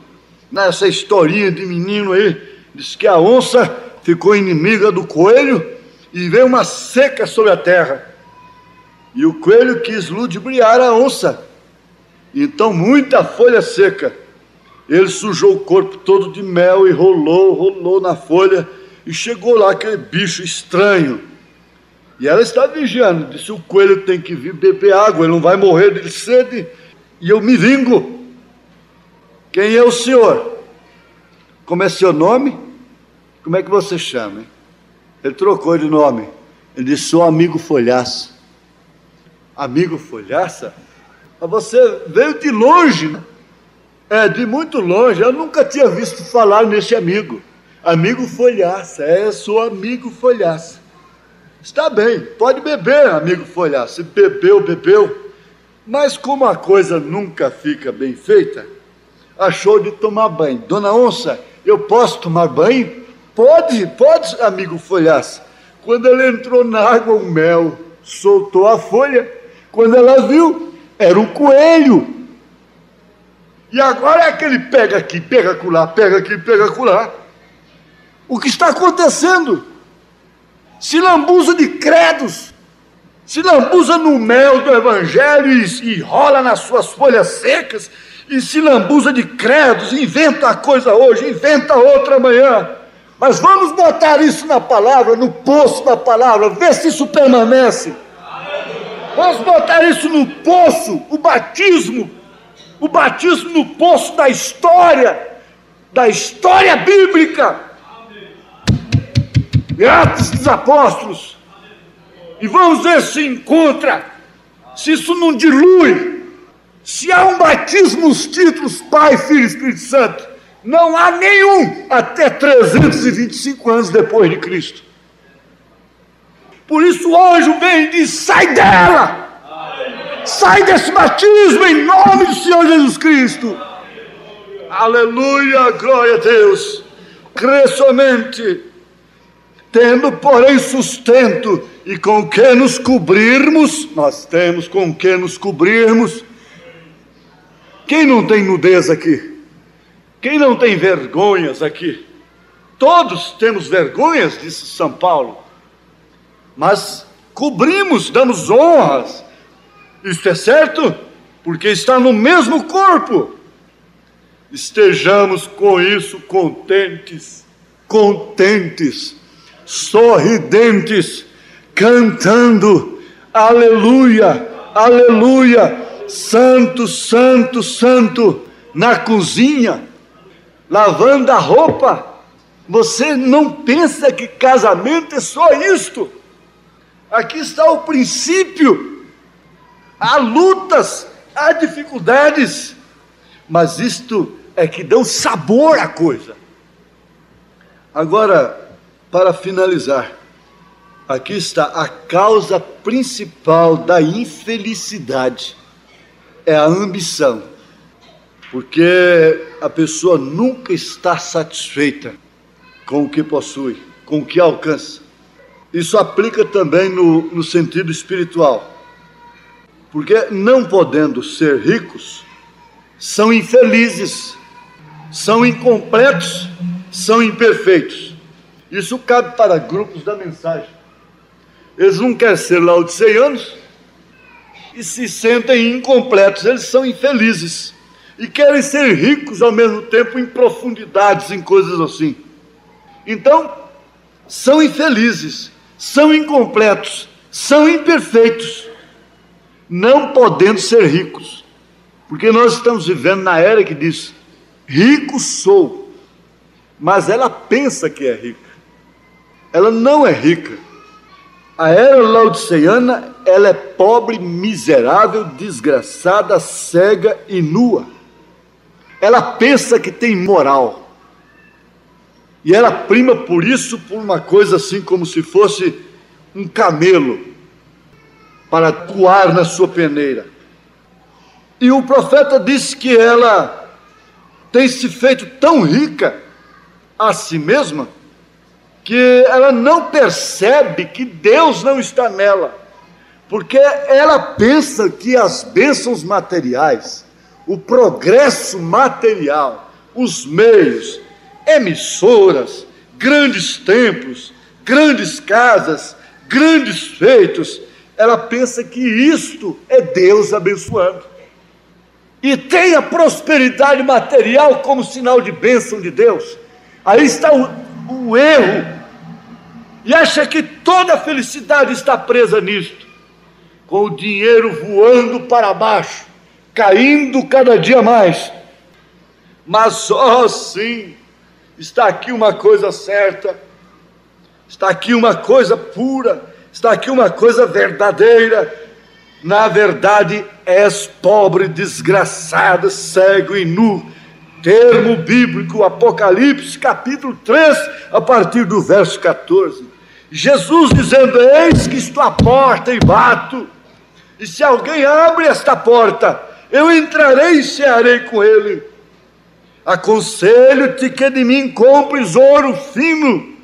Nessa historinha de menino aí, diz que a onça ficou inimiga do coelho e veio uma seca sobre a terra, e o coelho quis ludibriar a onça, então muita folha seca, ele sujou o corpo todo de mel e rolou na folha, e chegou lá aquele bicho estranho, e ela está vigiando, disse: o coelho tem que vir beber água, ele não vai morrer de sede, e eu me vingo. Quem é o senhor? Como é seu nome? Como é que você chama? Hein? Ele trocou de nome, ele disse: sou amigo folhaça. Amigo folhaça? Mas você veio de longe, né? De muito longe, eu nunca tinha visto falar nesse amigo. Amigo folhaça, sou amigo folhaça. Está bem, pode beber, amigo folhaça. Se bebeu, mas como a coisa nunca fica bem feita, achou de tomar banho. Dona Onça, eu posso tomar banho? Pode, amigo folhaça. Quando ela entrou na água, o mel soltou a folha. Quando ela viu, era um coelho. E agora é aquele pega aqui, pega acolá, pega aqui, pega acolá. O que está acontecendo? Se lambuza de credos, se lambuza no mel do evangelho e rola nas suas folhas secas, e se lambuza de credos, inventa a coisa hoje, inventa outra amanhã. Mas vamos botar isso na palavra, no poço da palavra, ver se isso permanece. Vamos botar isso no poço, o batismo no poço da história bíblica. Atos dos Apóstolos. E vamos ver se encontra, se isso não dilui, se há um batismo nos títulos Pai, Filho e Espírito Santo. Não há nenhum até 325 anos depois de Cristo. Por isso o anjo vem e diz: sai dela! Sai desse batismo em nome do Senhor Jesus Cristo. Aleluia, glória a Deus. Crê somente, tendo porém sustento e com que nos cobrirmos. Nós temos com que nos cobrirmos. Quem não tem nudez aqui? Quem não tem vergonhas aqui? Todos temos vergonhas, disse São Paulo, mas cobrimos, damos honras. Isto é certo, porque está no mesmo corpo. Estejamos com isso contentes, sorridentes, cantando, aleluia, aleluia, santo, santo, santo, na cozinha, lavando a roupa. Você não pensa que casamento é só isto? Aqui está o princípio. Há lutas, há dificuldades, mas isto é que dá um sabor à coisa. Agora, para finalizar, aqui está a causa principal da infelicidade, é a ambição, porque a pessoa nunca está satisfeita com o que possui, com o que alcança. Isso aplica também no sentido espiritual, porque não podendo ser ricos, são infelizes, são incompletos, são imperfeitos. Isso cabe para grupos da mensagem. Eles não querem ser laodiceanos e se sentem incompletos, eles são infelizes e querem ser ricos ao mesmo tempo em profundidades, em coisas assim. Então, são infelizes, são incompletos, são imperfeitos, não podendo ser ricos, porque nós estamos vivendo na era que diz: rico sou, mas ela pensa que é rica, ela não é rica. A era laodiceana, ela é pobre, miserável, desgraçada, cega e nua. Ela pensa que tem moral, e ela prima por isso por uma coisa assim como se fosse um camelo para coar na sua peneira. E o profeta disse que ela tem se feito tão rica a si mesma que ela não percebe que Deus não está nela, porque ela pensa que as bênçãos materiais, o progresso material, os meios, emissoras, grandes templos, grandes casas, grandes feitos, ela pensa que isto é Deus abençoando. E tem a prosperidade material como sinal de bênção de Deus. Aí está o erro. E acha que toda a felicidade está presa nisto. Com o dinheiro voando para baixo, caindo cada dia mais. Mas só assim está aqui uma coisa certa, está aqui uma coisa pura, está aqui uma coisa verdadeira. Na verdade, és pobre, desgraçado, cego e nu. Termo bíblico, Apocalipse, capítulo 3, a partir do verso 14. Jesus dizendo: eis que estou à porta e bato, e se alguém abre esta porta, eu entrarei e cearei com ele. Aconselho-te que de mim compres ouro fino,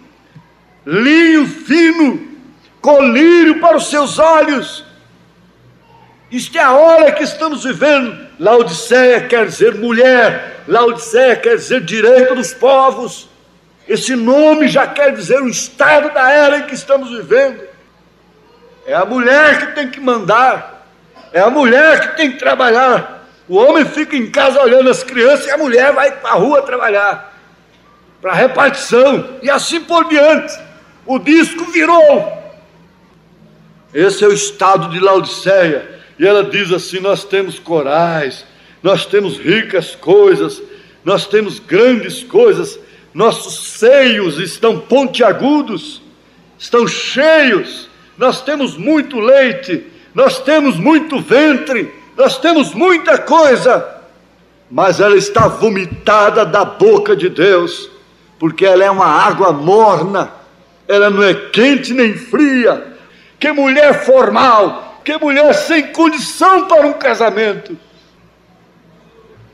linho fino, colírio para os seus olhos. Isto é a hora que estamos vivendo. Laodiceia quer dizer mulher, Laodiceia quer dizer direito dos povos. Esse nome já quer dizer o estado da era em que estamos vivendo. É a mulher que tem que mandar, é a mulher que tem que trabalhar. O homem fica em casa olhando as crianças e a mulher vai para a rua trabalhar. para repartição, e assim por diante. O disco virou. Esse é o estado de Laodiceia. E ela diz assim: nós temos corais, nós temos ricas coisas, nós temos grandes coisas, nossos seios estão pontiagudos, estão cheios, nós temos muito leite, nós temos muito ventre, nós temos muita coisa. Mas ela está vomitada da boca de Deus, porque ela é uma água morna, ela não é quente nem fria. Que mulher formal, que mulher sem condição para um casamento.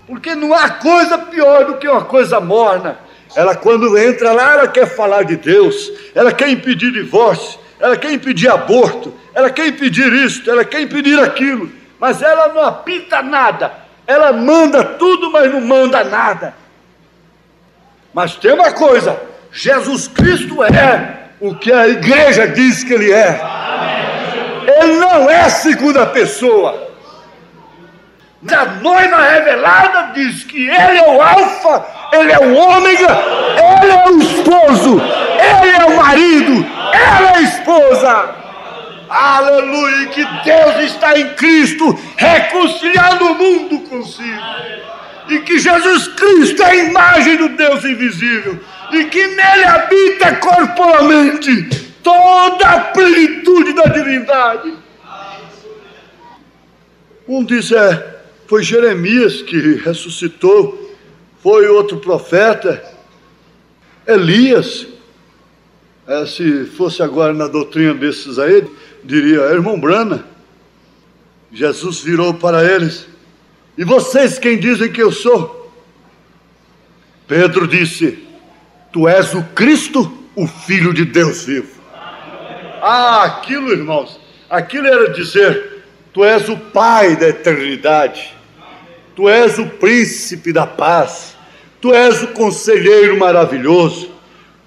Porque não há coisa pior do que uma coisa morna. Ela, quando entra lá, ela quer falar de Deus, ela quer impedir divórcio, ela quer impedir aborto, ela quer impedir isso, ela quer impedir aquilo, mas ela não apita nada, ela manda tudo, mas não manda nada. Mas tem uma coisa: Jesus Cristo é o que a igreja diz que Ele é. Ele não é segunda pessoa. A noiva revelada diz que Ele é o alfa, Ele é o ômega, Ele é o esposo, Ele é o marido, ela é a esposa. Aleluia, e que Deus está em Cristo reconciliando o mundo consigo, e que Jesus Cristo é a imagem do Deus invisível, e que nele habita corporalmente toda a plenitude da divindade. Diz, foi Jeremias que ressuscitou, foi outro profeta, Elias. Se fosse agora na doutrina desses aí, diria: irmão Brana. Jesus virou para eles: e vocês quem dizem que eu sou? Pedro disse: tu és o Cristo, o Filho de Deus vivo. Aquilo, irmãos, aquilo era dizer: tu és o Pai da eternidade, tu és o príncipe da paz, tu és o conselheiro maravilhoso,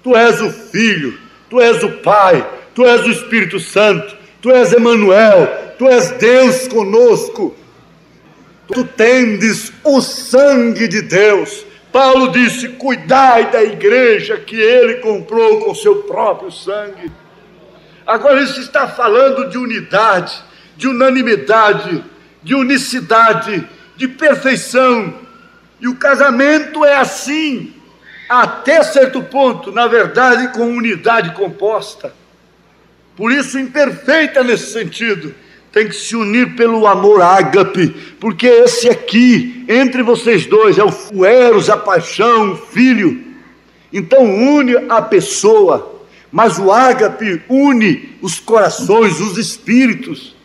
tu és o Filho, tu és o Pai, tu és o Espírito Santo, tu és Emanuel, tu és Deus conosco, tu tendes o sangue de Deus. Paulo disse: cuidai da igreja que ele comprou com seu próprio sangue. Agora ele está falando de unidade, de unanimidade, de unicidade, de perfeição. E o casamento é assim, até certo ponto, na verdade, com unidade composta. Por isso, imperfeita nesse sentido, tem que se unir pelo amor ágape, porque esse aqui, entre vocês dois, é o eros, a paixão, o filho. Então une a pessoa, mas o ágape une os corações, os espíritos.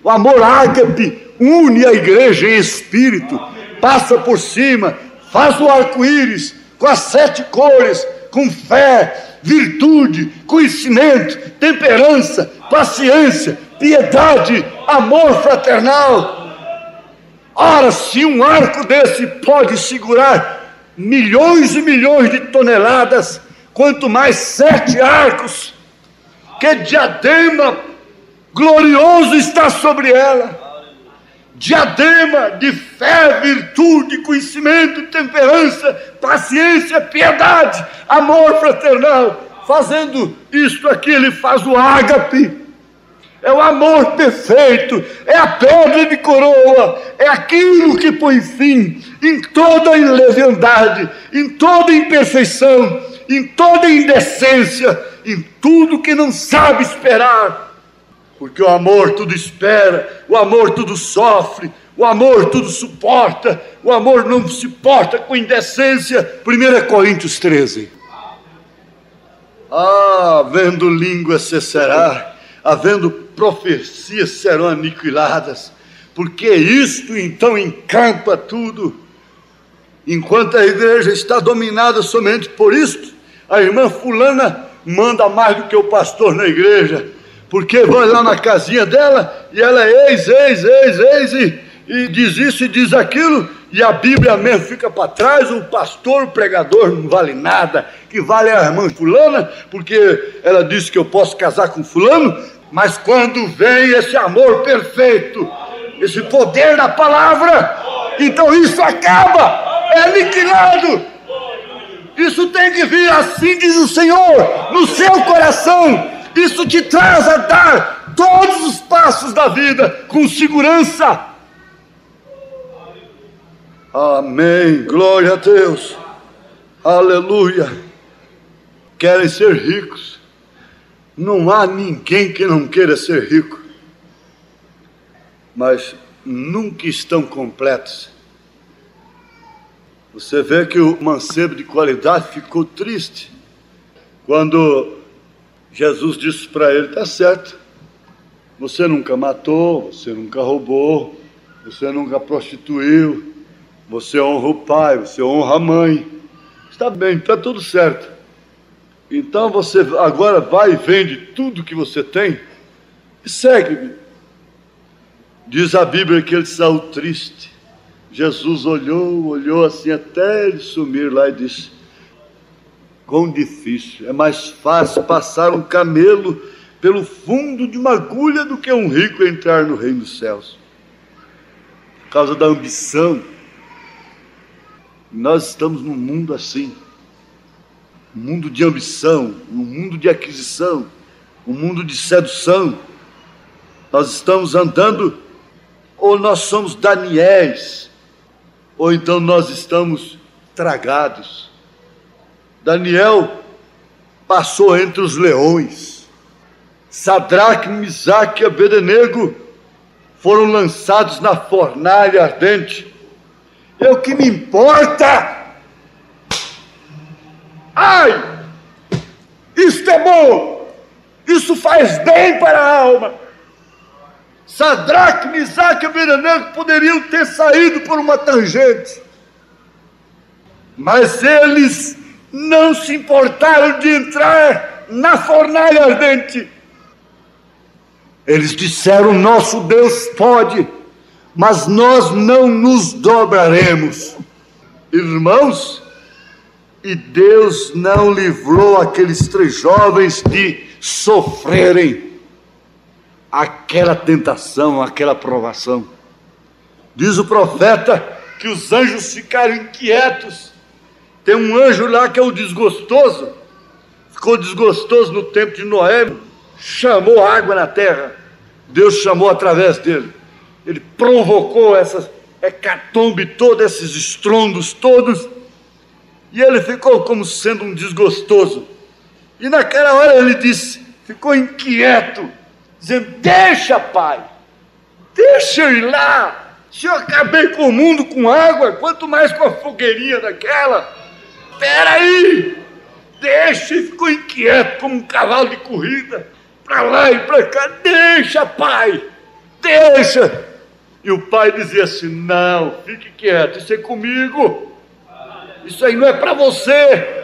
O amor ágape une a igreja em espírito, passa por cima, faz o arco-íris com as 7 cores, com fé, virtude, conhecimento, temperança, paciência, piedade, amor fraternal. Ora, se um arco desse pode segurar milhões e milhões de toneladas, quanto mais 7 arcos, que diadema glorioso está sobre ela. Diadema de fé, virtude, conhecimento, temperança, paciência, piedade, amor fraternal. Fazendo isto aqui, ele faz o ágape. É o amor perfeito, é a pedra de coroa, é aquilo que põe fim em toda leviandade, em toda imperfeição, em toda indecência, em tudo que não sabe esperar. Porque o amor tudo espera, o amor tudo sofre, o amor tudo suporta, o amor não se porta com indecência. 1 Coríntios 13. Havendo língua cessará, havendo profecias serão aniquiladas, porque isto então encampa tudo. Enquanto a igreja está dominada somente por isto, a irmã fulana manda mais do que o pastor na igreja, porque vai lá na casinha dela e ela eis, e diz isso e diz aquilo, e a Bíblia mesmo fica para trás. O pastor, o pregador não vale nada, que vale a irmã fulana, porque ela disse que eu posso casar com fulano. Mas quando vem esse amor perfeito, esse poder da palavra, então isso acaba, é aniquilado. Isso tem que vir, assim diz o Senhor, no seu coração. Isso te traz a dar todos os passos da vida com segurança. Amém, glória a Deus, aleluia. Querem ser ricos? Não há ninguém que não queira ser rico, mas nunca estão completos. Você vê que o mancebo de qualidade ficou triste quando Jesus disse para ele: está certo, você nunca matou, você nunca roubou, você nunca prostituiu, você honra o pai, você honra a mãe, está bem, está tudo certo. Então você agora vai e vende tudo que você tem e segue-me. Diz a Bíblia que ele saiu triste. Jesus olhou assim até ele sumir lá e disse: quão difícil, é mais fácil passar um camelo pelo fundo de uma agulha do que um rico entrar no reino dos céus. Por causa da ambição, nós estamos num mundo assim, um mundo de ambição, um mundo de aquisição, um mundo de sedução. Nós estamos andando, ou nós somos Daniéis, ou então nós estamos tragados. Daniel passou entre os leões. Sadraque, Misaque e Abednego foram lançados na fornalha ardente. É o que me importa. Ai, isto é bom, isso faz bem para a alma. Sadraque, Misaque e Abednego poderiam ter saído por uma tangente, mas eles não se importaram de entrar na fornalha ardente. Eles disseram: nosso Deus pode, mas nós não nos dobraremos. Irmãos, e Deus não livrou aqueles 3 jovens de sofrerem aquela tentação, aquela provação. Diz o profeta que os anjos ficaram inquietos. Tem um anjo lá que é o desgostoso, ficou desgostoso no tempo de Noé, chamou água na terra. Deus chamou através dele. Ele provocou essa hecatombe toda, esses estrondos todos, e ele ficou como sendo um desgostoso. E naquela hora ele disse, ficou inquieto, dizendo: deixa, pai, deixa eu ir lá. Se eu acabei com o mundo com água, quanto mais com a fogueirinha daquela. Espera aí, deixa. E ficou inquieto como um cavalo de corrida, para lá e para cá. Deixa, pai, deixa. E o pai dizia assim: não, fique quieto, isso é comigo, isso aí não é para você.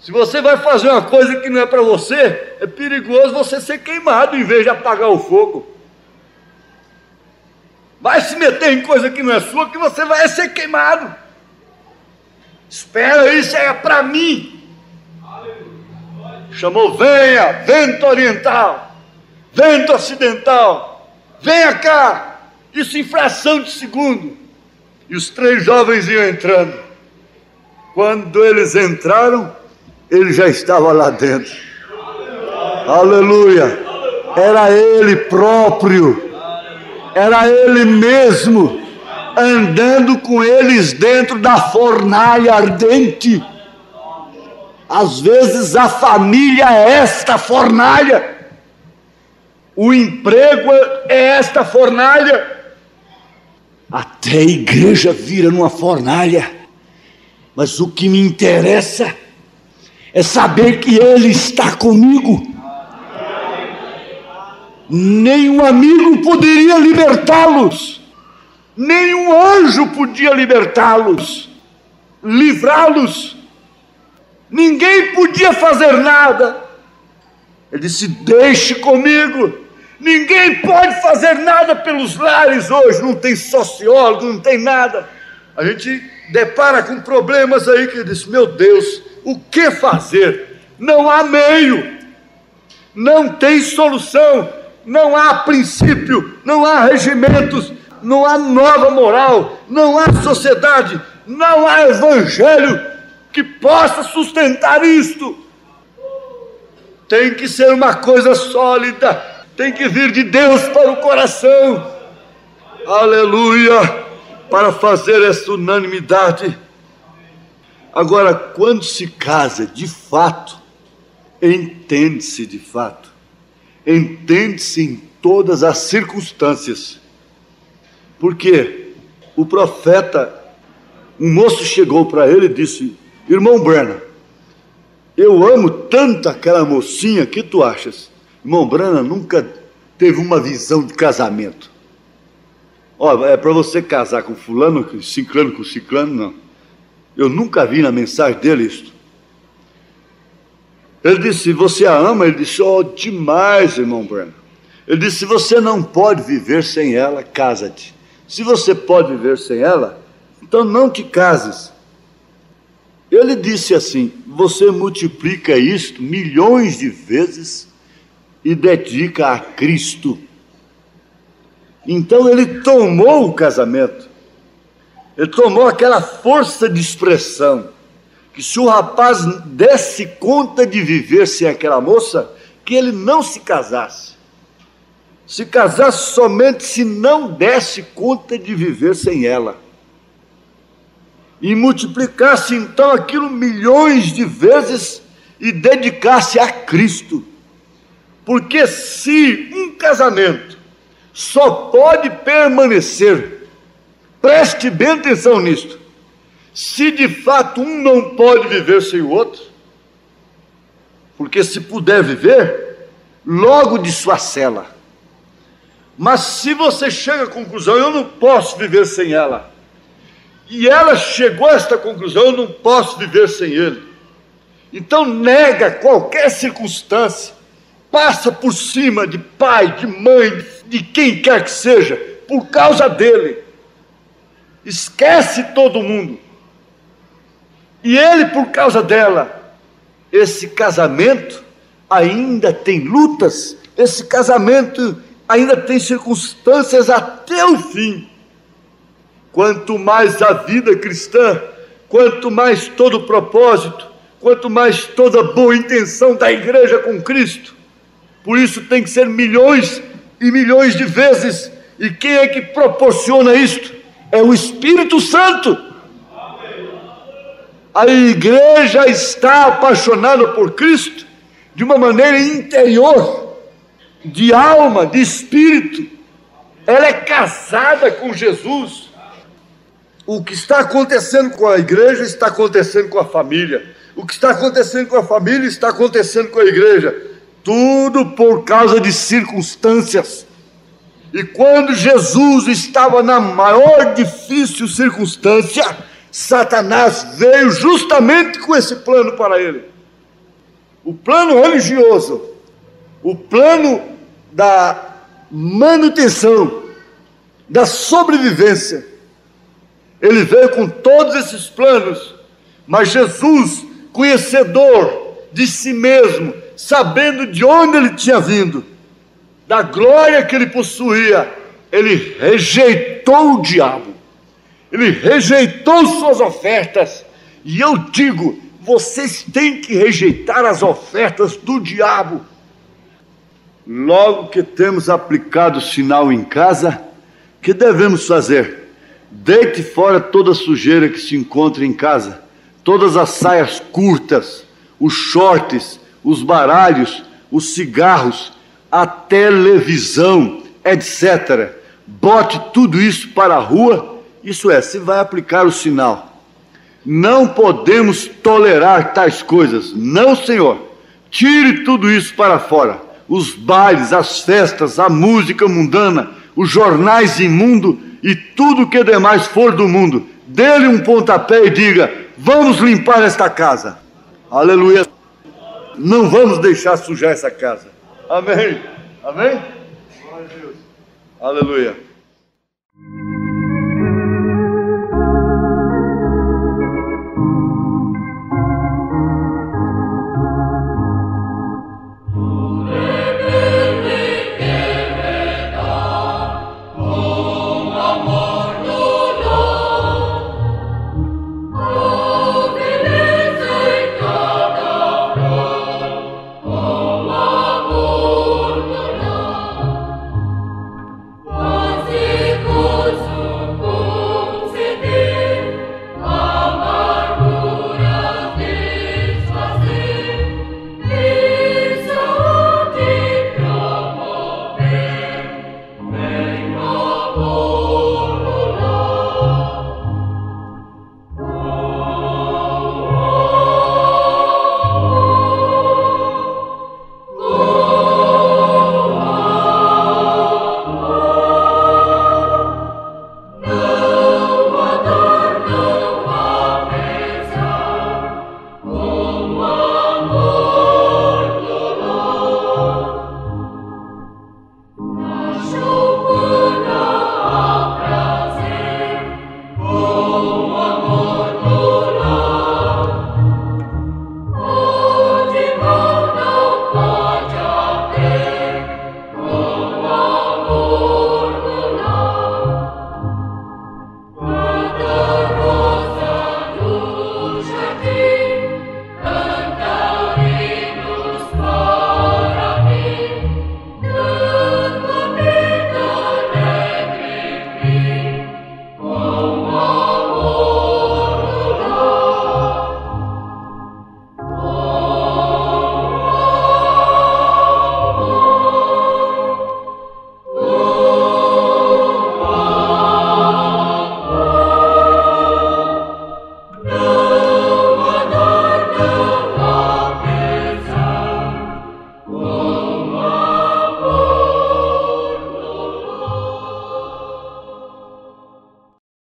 Se você vai fazer uma coisa que não é para você, é perigoso você ser queimado em vez de apagar o fogo. Vai se meter em coisa que não é sua, que você vai ser queimado. Espera, isso é para mim. Chamou: venha, vento oriental, vento ocidental, venha cá. Isso em fração de segundo. E os 3 jovens iam entrando. Quando eles entraram, ele já estava lá dentro. Aleluia. Era ele próprio, era ele mesmo, andando com eles dentro da fornalha ardente. Às vezes a família é esta fornalha, o emprego é esta fornalha, até a igreja vira numa fornalha. Mas o que me interessa é saber que Ele está comigo. Nenhum amigo poderia libertá-los, nenhum anjo podia libertá-los, livrá-los, ninguém podia fazer nada. Ele disse: deixe comigo. Ninguém pode fazer nada pelos lares hoje, não tem sociólogo, não tem nada. A gente depara com problemas aí que diz: meu Deus, o que fazer? Não há meio, não tem solução, não há princípio, não há regimentos, não há nova moral, não há sociedade, Não há evangelho que possa sustentar isto. Tem que ser uma coisa sólida, tem que vir de Deus para o coração. Aleluia! Para fazer essa unanimidade. Agora, quando se casa de fato, entende-se de fato, entende-se em todas as circunstâncias. Porque o profeta, um moço chegou para ele e disse: irmão Branham, eu amo tanto aquela mocinha, que tu achas? Irmão Branham nunca teve uma visão de casamento. Ó, é para você casar com fulano, com ciclano, não. Eu nunca vi na mensagem dele isto. Ele disse: você a ama? Ele disse: oh, demais, irmão Branham. Ele disse: se você não pode viver sem ela, casa-te. Se você pode viver sem ela, então não te cases. Ele disse assim: você multiplica isto milhões de vezes e dedica a Cristo. Então ele tomou o casamento, ele tomou aquela força de expressão, que se o rapaz desse conta de viver sem aquela moça, que ele não se casasse. Se casasse somente se não desse conta de viver sem ela. E multiplicasse então aquilo milhões de vezes e dedicasse a Cristo. Porque se um casamento só pode permanecer, preste bem atenção nisto, se de fato um não pode viver sem o outro, porque se puder viver, logo desfacela. Mas se você chega à conclusão: eu não posso viver sem ela, e ela chegou a esta conclusão: eu não posso viver sem ele, então nega qualquer circunstância, passa por cima de pai, de mãe, de quem quer que seja, por causa dele, esquece todo mundo, e ele por causa dela. Esse casamento ainda tem lutas, esse casamento ainda tem circunstâncias até o fim. Quanto mais a vida cristã, quanto mais todo o propósito, quanto mais toda a boa intenção da igreja com Cristo. Por isso tem que ser milhões e milhões de vezes. E quem é que proporciona isto? É o Espírito Santo. A igreja está apaixonada por Cristo de uma maneira interior, de alma, de espírito. Ela é casada com Jesus. O que está acontecendo com a igreja está acontecendo com a família. O que está acontecendo com a família está acontecendo com a igreja. Tudo por causa de circunstâncias. E quando Jesus estava na maior difícil circunstância, Satanás veio justamente com esse plano para ele. O plano religioso, o plano da manutenção, da sobrevivência. Ele veio com todos esses planos, mas Jesus, conhecedor de si mesmo, sabendo de onde ele tinha vindo, da glória que ele possuía, ele rejeitou o diabo. Ele rejeitou suas ofertas. E eu digo: vocês têm que rejeitar as ofertas do diabo. Logo que temos aplicado o sinal em casa, o que devemos fazer? Deite fora toda a sujeira que se encontra em casa, todas as saias curtas, os shorts, os baralhos, os cigarros, a televisão, etc. Bote tudo isso para a rua. Isso é, se vai aplicar o sinal. Não podemos tolerar tais coisas. Não, Senhor. Tire tudo isso para fora. Os bailes, as festas, a música mundana, os jornais imundos e tudo que demais for do mundo. Dê-lhe um pontapé e diga: vamos limpar esta casa. Aleluia. Não vamos deixar sujar essa casa. Amém. Amém? Glória a Deus. Aleluia.